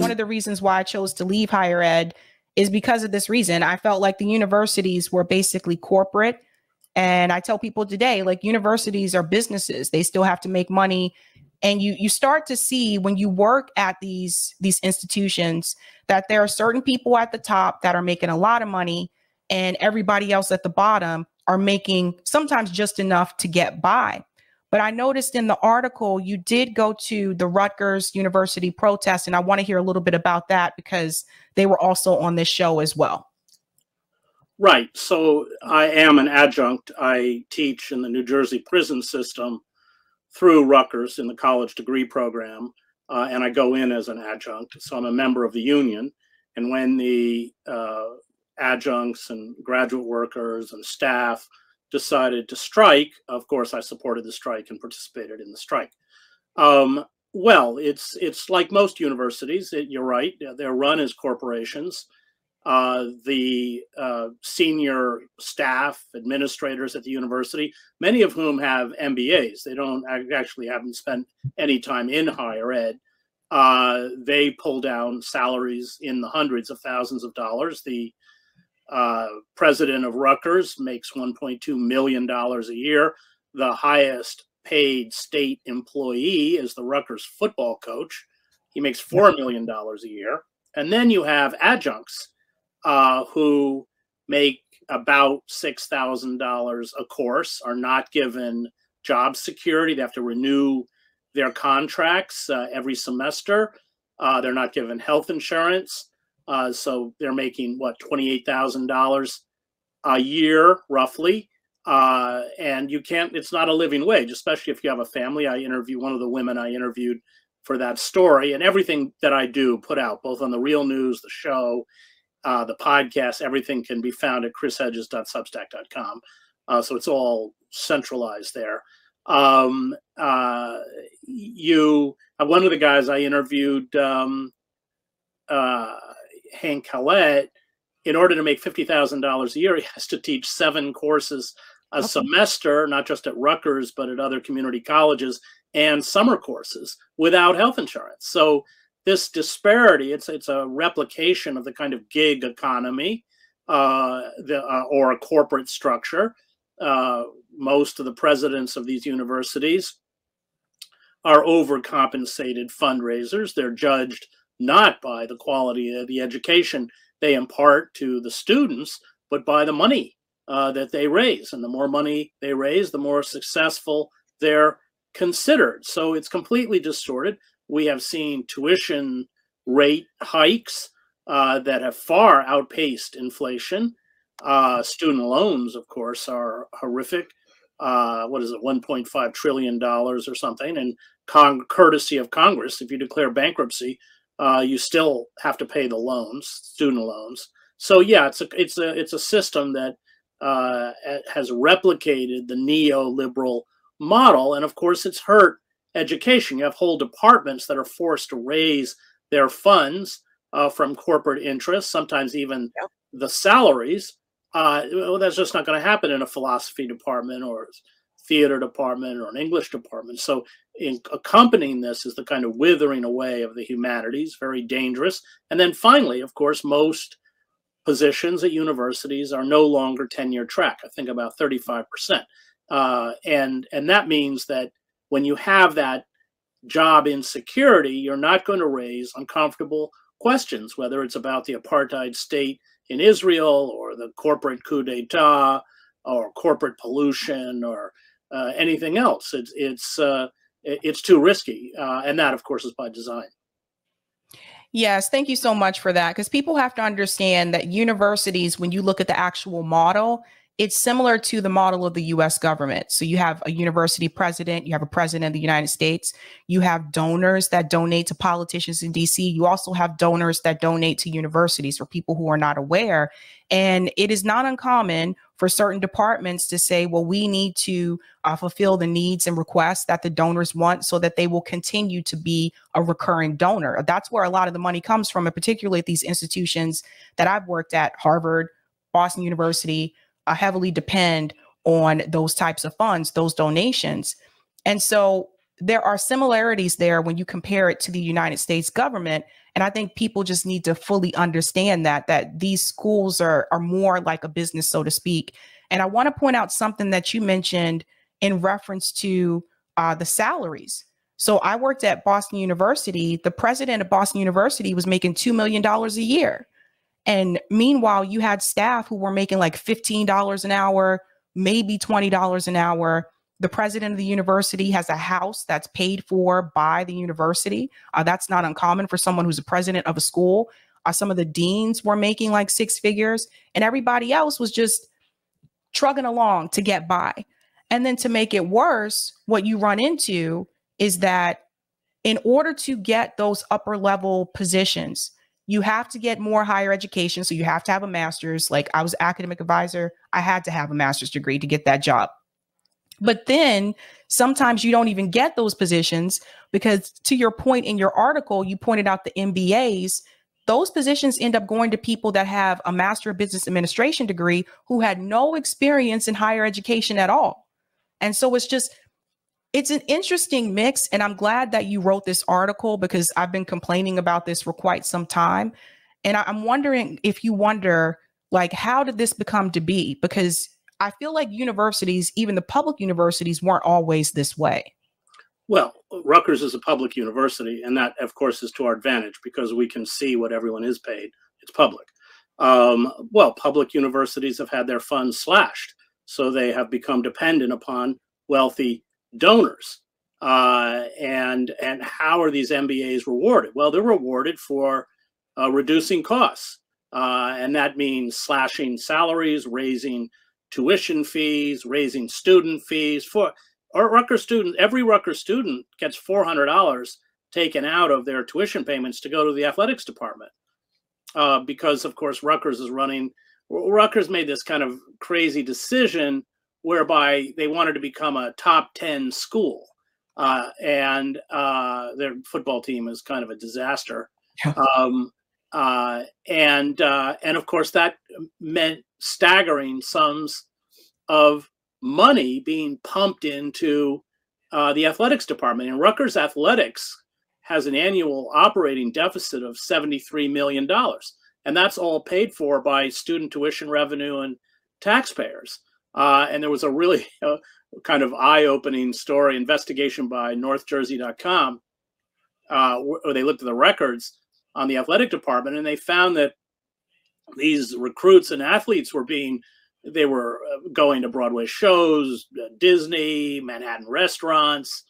One of the reasons why I chose to leave higher ed is because of this reason. I felt like the universities were basically corporate. And I tell people today, like, universities are businesses. They still have to make money. And you start to see when you work at these institutions that there are certain people at the top that are making a lot of money, and everybody else at the bottom are making sometimes just enough to get by. But I noticed in the article, you did go to the Rutgers University protest, and I want to hear a little bit about that because they were also on this show as well. Right. So I am an adjunct. I teach in the New Jersey prison system through Rutgers in the college degree program, and I go in as an adjunct. So I'm a member of the union. And when the adjuncts and graduate workers and staff decided to strike, of course, I supported the strike and participated in the strike. Well, it's like most universities. You're right. They're run as corporations. The senior staff, administrators at the university, many of whom have MBAs. They haven't spent any time in higher ed. They pull down salaries in the hundreds of thousands of dollars. The president of Rutgers makes $1.2 million a year. The highest paid state employee is the Rutgers football coach. He makes $4 million a year. And then you have adjuncts who make about $6,000 a course, are not given job security. They have to renew their contracts every semester. They're not given health insurance. So they're making, what, $28,000 a year, roughly. And it's not a living wage, especially if you have a family. One of the women I interviewed for that story, and everything that I do put out, both on the Real News, the show, the podcast, everything can be found at chrishedges.substack.com. So it's all centralized there. One of the guys I interviewed, Hank Hallett, in order to make $50,000 a year, he has to teach 7 courses a semester, not just at Rutgers, but at other community colleges, and summer courses without health insurance. So this disparity, it's a replication of the kind of gig economy or a corporate structure. Most of the presidents of these universities are overcompensated fundraisers. They're judged not by the quality of the education they impart to the students, but by the money that they raise. And the more money they raise, the more successful they're considered. So it's completely distorted. We have seen tuition rate hikes that have far outpaced inflation. Student loans, of course, are horrific. What is it, $1.5 trillion or something? And courtesy of Congress, if you declare bankruptcy, you still have to pay the loans, student loans. So yeah, it's a system that has replicated the neoliberal model, and of course, it's hurt education. You have whole departments that are forced to raise their funds from corporate interests, sometimes even the salaries. Well, that's just not going to happen in a philosophy department or theater department or an English department. So accompanying this is the kind of withering away of the humanities, very dangerous. And then finally, of course, most positions at universities are no longer tenure track. I think about 35%. And that means that when you have that job insecurity, you're not going to raise uncomfortable questions, whether it's about the apartheid state in Israel or the corporate coup d'etat or corporate pollution or anything else. It's too risky. And that, of course, is by design. Yes, thank you so much for that. Because people have to understand that universities, when you look at the actual model, it's similar to the model of the US government. So you have a university president, you have a president of the United States, you have donors that donate to politicians in DC. You also have donors that donate to universities for people who are not aware. And it is not uncommon for certain departments to say, well, we need to fulfill the needs and requests that the donors want so that they will continue to be a recurring donor. That's where a lot of the money comes from, and particularly at these institutions that I've worked at, Harvard, Boston University, heavily depend on those types of funds, those donations. And so there are similarities there when you compare it to the United States government. And I think people just need to fully understand that these schools are more like a business, so to speak. And I want to point out something that you mentioned in reference to the salaries. So I worked at Boston University. The president of Boston University was making $2 million a year. And meanwhile, you had staff who were making like $15 an hour, maybe $20 an hour. The president of the university has a house that's paid for by the university. That's not uncommon for someone who's a president of a school. Some of the deans were making like six figures, and everybody else was just trugging along to get by. And then to make it worse, what you run into is that in order to get those upper level positions, you have to get more higher education. So you have to have a master's. Like I was an academic advisor. I had to have a master's degree to get that job. But then sometimes you don't even get those positions because, to your point in your article, you pointed out the MBAs. Those positions end up going to people that have a Master of Business Administration degree who had no experience in higher education at all. And so it's an interesting mix. And I'm glad that you wrote this article because I've been complaining about this for quite some time. And I'm wondering if you wonder, like, how did this come to be? Because I feel like universities, even the public universities, weren't always this way. Well, Rutgers is a public university, and that, of course, is to our advantage because we can see what everyone is paid. It's public. Well, public universities have had their funds slashed, so they have become dependent upon wealthy donors. And how are these MBAs rewarded? Well, they're rewarded for reducing costs, and that means slashing salaries, raising tuition fees, raising student fees. For our Rutgers student, every Rutgers student gets $400 taken out of their tuition payments to go to the athletics department, because of course Rutgers made this kind of crazy decision whereby they wanted to become a top 10 school, and their football team is kind of a disaster. And of course that meant staggering sums of money being pumped into the athletics department. And Rutgers athletics has an annual operating deficit of $73 million. And that's all paid for by student tuition revenue and taxpayers. And there was a really kind of eye-opening story, investigation by NorthJersey.com, where they looked at the records on the athletic department, and they found that these recruits and athletes were going to Broadway shows, Disney, Manhattan restaurants,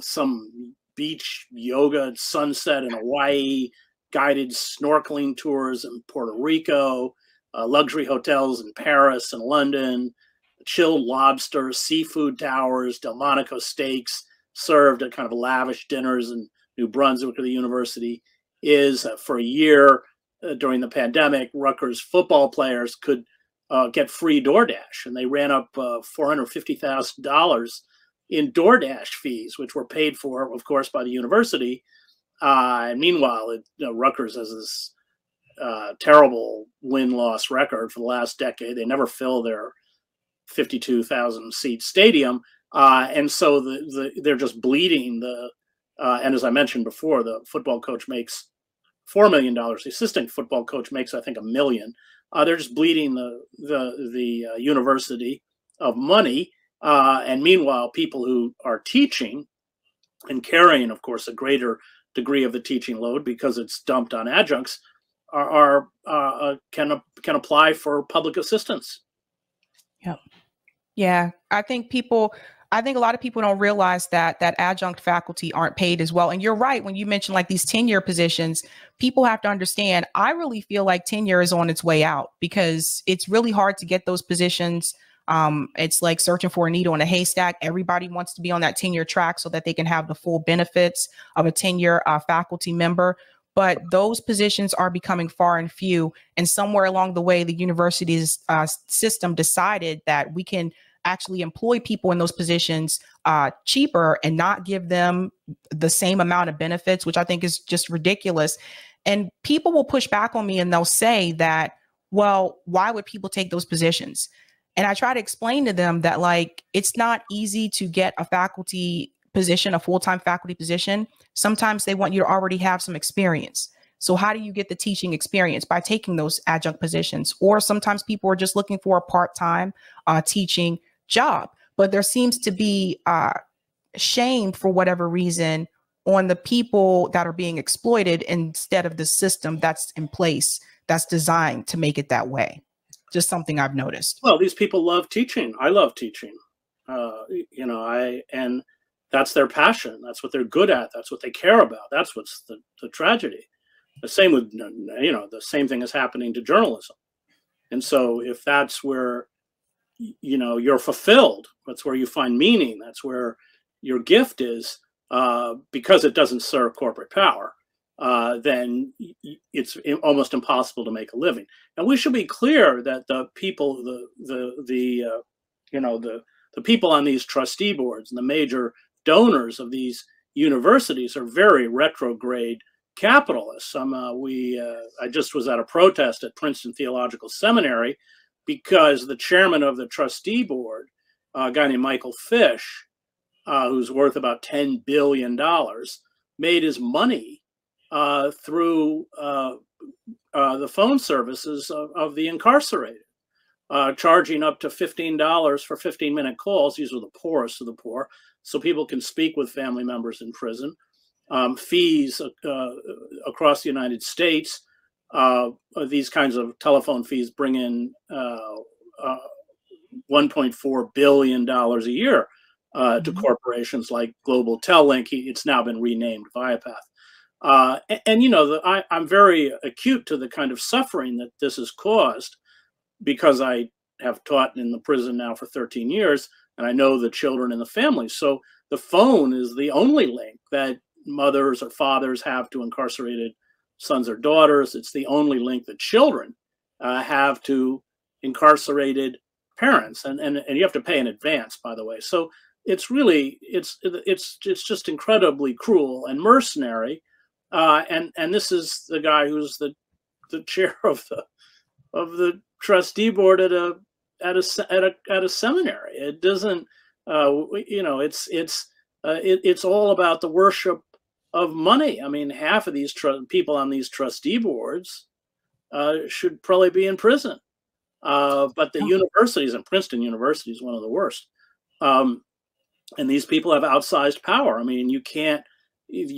some beach yoga sunset in Hawaii, guided snorkeling tours in Puerto Rico, luxury hotels in Paris and London, chilled lobster, seafood towers, Delmonico steaks served at kind of lavish dinners in New Brunswick, where the university is. For a year during the pandemic, Rutgers football players could get free DoorDash, and they ran up $450,000 in DoorDash fees, which were paid for, of course, by the university. And meanwhile, Rutgers has this terrible win-loss record for the last decade. They never fill their 52,000 seat stadium, and so they're just bleeding. And as I mentioned before, the football coach makes $4 million. The assistant football coach makes, I think, $1 million. They're just bleeding the university of money. And meanwhile, people who are teaching and carrying, of course, a greater degree of the teaching load because it's dumped on adjuncts can apply for public assistance. Yep. Yeah, I think a lot of people don't realize that adjunct faculty aren't paid as well. And you're right, when you mention like these tenure positions, people have to understand, I really feel like tenure is on its way out because it's really hard to get those positions. It's like searching for a needle in a haystack. Everybody wants to be on that tenure track so that they can have the full benefits of a tenure faculty member. But those positions are becoming far and few. And somewhere along the way, the university's system decided that we can actually employ people in those positions cheaper and not give them the same amount of benefits, which I think is just ridiculous. And people will push back on me and they'll say that, well, why would people take those positions? And I try to explain to them that, like, it's not easy to get a faculty position, a full-time faculty position, sometimes they want you to already have some experience. So how do you get the teaching experience? By taking those adjunct positions, or sometimes people are just looking for a part-time teaching job. But there seems to be shame for whatever reason on the people that are being exploited instead of the system that's in place that's designed to make it that way. Just something I've noticed. Well, these people love teaching. I love teaching. And that's their passion. That's what they're good at. That's what they care about. That's what's the tragedy. The same with, the same thing is happening to journalism. And so if that's where, you're fulfilled, that's where you find meaning, that's where your gift is, because it doesn't serve corporate power, then it's almost impossible to make a living. And we should be clear that the people, the people on these trustee boards and the major donors of these universities are very retrograde capitalists. I just was at a protest at Princeton Theological Seminary because the chairman of the trustee board, a guy named Michael Fish, who's worth about $10 billion, made his money through the phone services of the incarcerated, charging up to $15 for 15-minute calls. These are the poorest of the poor, so people can speak with family members in prison. Fees across the United States, these kinds of telephone fees bring in $1.4 billion a year to corporations like Global Tellink. It's now been renamed Viapath. I'm very acute to the kind of suffering that this has caused, because I have taught in the prison now for 13 years, and I know the children and the families. So the phone is the only link that mothers or fathers have to incarcerated sons or daughters. It's the only link that children have to incarcerated parents, and you have to pay in advance, by the way. So it's really it's just incredibly cruel and mercenary. And this is the guy who's the chair of the trustee board at a seminary. It doesn't, it's all about the worship of money. I mean, half of these people on these trustee boards should probably be in prison. But the universities, and Princeton University is one of the worst. And these people have outsized power. I mean, you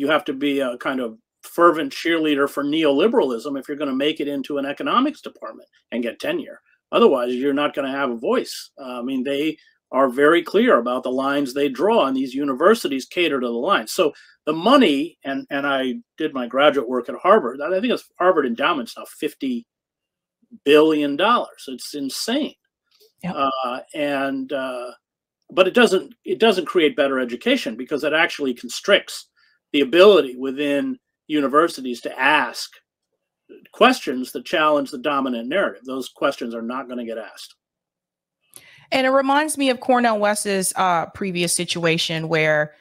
have to be a kind of fervent cheerleader for neoliberalism if you're going to make it into an economics department and get tenure. Otherwise, you're not going to have a voice. I mean, they are very clear about the lines they draw, and these universities cater to the lines. So the money, and I did my graduate work at Harvard. I think it's Harvard endowment's now $50 billion. It's insane. Yep. But it doesn't create better education, because it actually constricts the ability within universities to ask questions that challenge the dominant narrative. Those questions are not going to get asked. And it reminds me of Cornell West's previous situation, where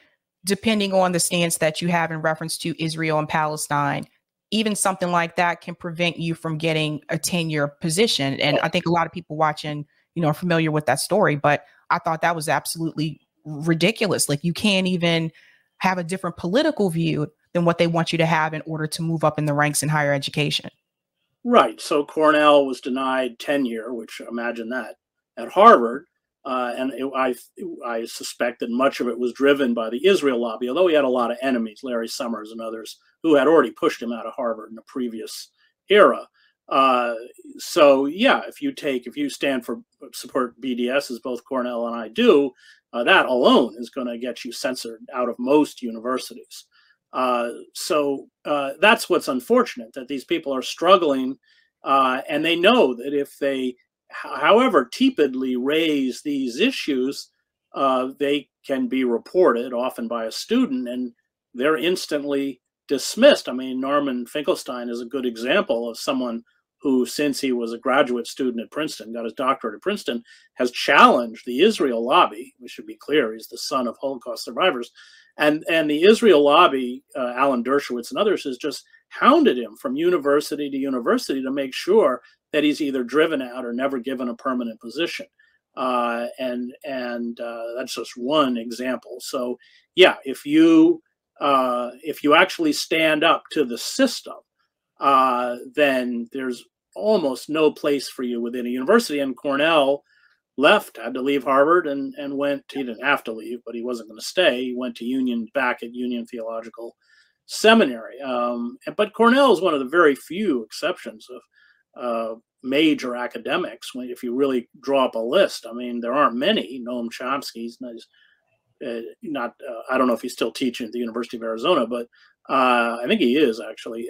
depending on the stance that you have in reference to Israel and Palestine, even something like that can prevent you from getting a tenure position. And I think a lot of people watching, are familiar with that story, but I thought that was absolutely ridiculous. Like, you can't even have a different political view than what they want you to have in order to move up in the ranks in higher education. Right. So Cornell was denied tenure, which, imagine that, at Harvard. I suspect that much of it was driven by the Israel lobby, although he had a lot of enemies, Larry Summers and others, who had already pushed him out of Harvard in the previous era. So yeah, if you stand for support BDS, as both Cornell and I do, that alone is going to get you censored out of most universities. So that's what's unfortunate, that these people are struggling, and they know that if they, however tepidly, raise these issues, they can be reported, often by a student, and they're instantly dismissed. I mean, Norman Finkelstein is a good example of someone who, since he was a graduate student at Princeton, got his doctorate at Princeton, has challenged the Israel lobby. We should be clear, he's the son of Holocaust survivors. And the Israel lobby, Alan Dershowitz and others, has just hounded him from university to university to make sure that he's either driven out or never given a permanent position. and that's just one example. So yeah, if you actually stand up to the system, then there's almost no place for you within a university. And Cornell had to leave Harvard and went. He didn't have to leave, but he wasn't going to stay. He went to back at Union Theological Seminary. But Cornell is one of the very few exceptions of major academics. If you really draw up a list, I mean, there aren't many. Noam Chomsky's not. I don't know if he's still teaching at the University of Arizona, but I think he is actually.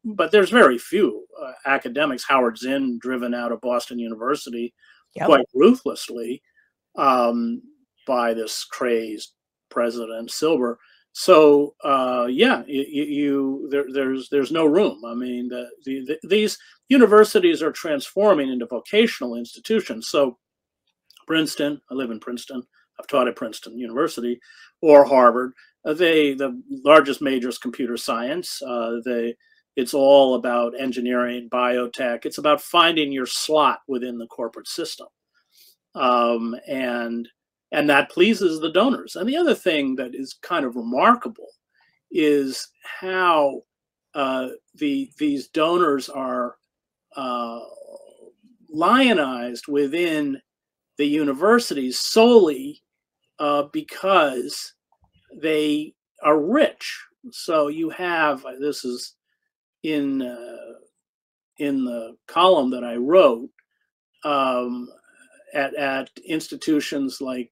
But there's very few academics. Howard Zinn, driven out of Boston University, quite ruthlessly by this crazed President Silber. So yeah, there's no room. I mean, these universities are transforming into vocational institutions. So Princeton, I live in Princeton. I've taught at Princeton University or Harvard. The largest major is computer science. It's all about engineering, biotech. It's about finding your slot within the corporate system. And that pleases the donors. And the other thing that is kind of remarkable is how these donors are lionized within the universities solely because they are rich. So you have, this is in the column that I wrote, at institutions like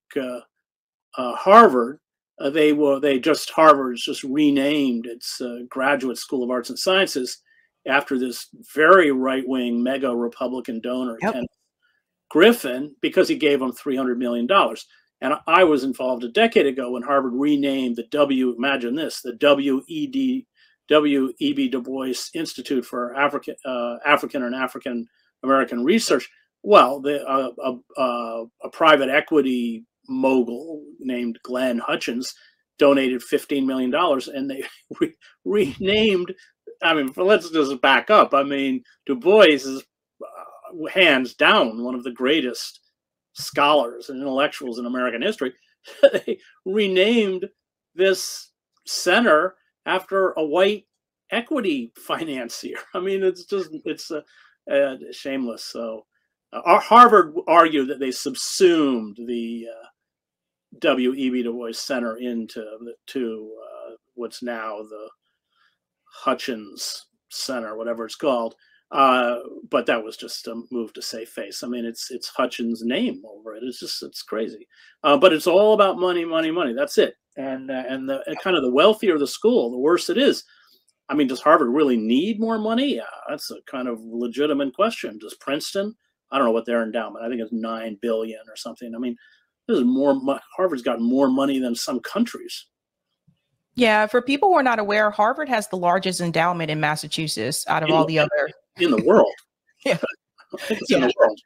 Harvard, Harvard's just renamed its Graduate School of Arts and Sciences after this very right-wing mega Republican donor, Kenneth Griffin, because he gave them $300 million. And I was involved a decade ago when Harvard renamed the imagine this, the W.E.B. Du Bois Institute for African and African American Research. Well, a private equity mogul named Glenn Hutchins donated $15 million, and they renamed. I mean, let's just back up. I mean, Du Bois is hands down one of the greatest scholars and intellectuals in American history. They renamed this center after a white equity financier. I mean, it's shameless. So Harvard argued that they subsumed the W.E.B. Du Bois Center into what's now the Hutchins Center, whatever it's called. But that was just a move to save face. I mean, it's Hutchins' name over it. It's crazy. But it's all about money, money, money. That's it. And kind of the wealthier the school, the worse it is. I mean, does Harvard really need more money? Yeah, that's a kind of legitimate question. Does Princeton? I don't know what their endowment. I think it's $9 billion or something. I mean, this is more. Harvard's got more money than some countries. Yeah, for people who are not aware, Harvard has the largest endowment in Massachusetts out of all the other in the world. Yeah, I think it's in the world.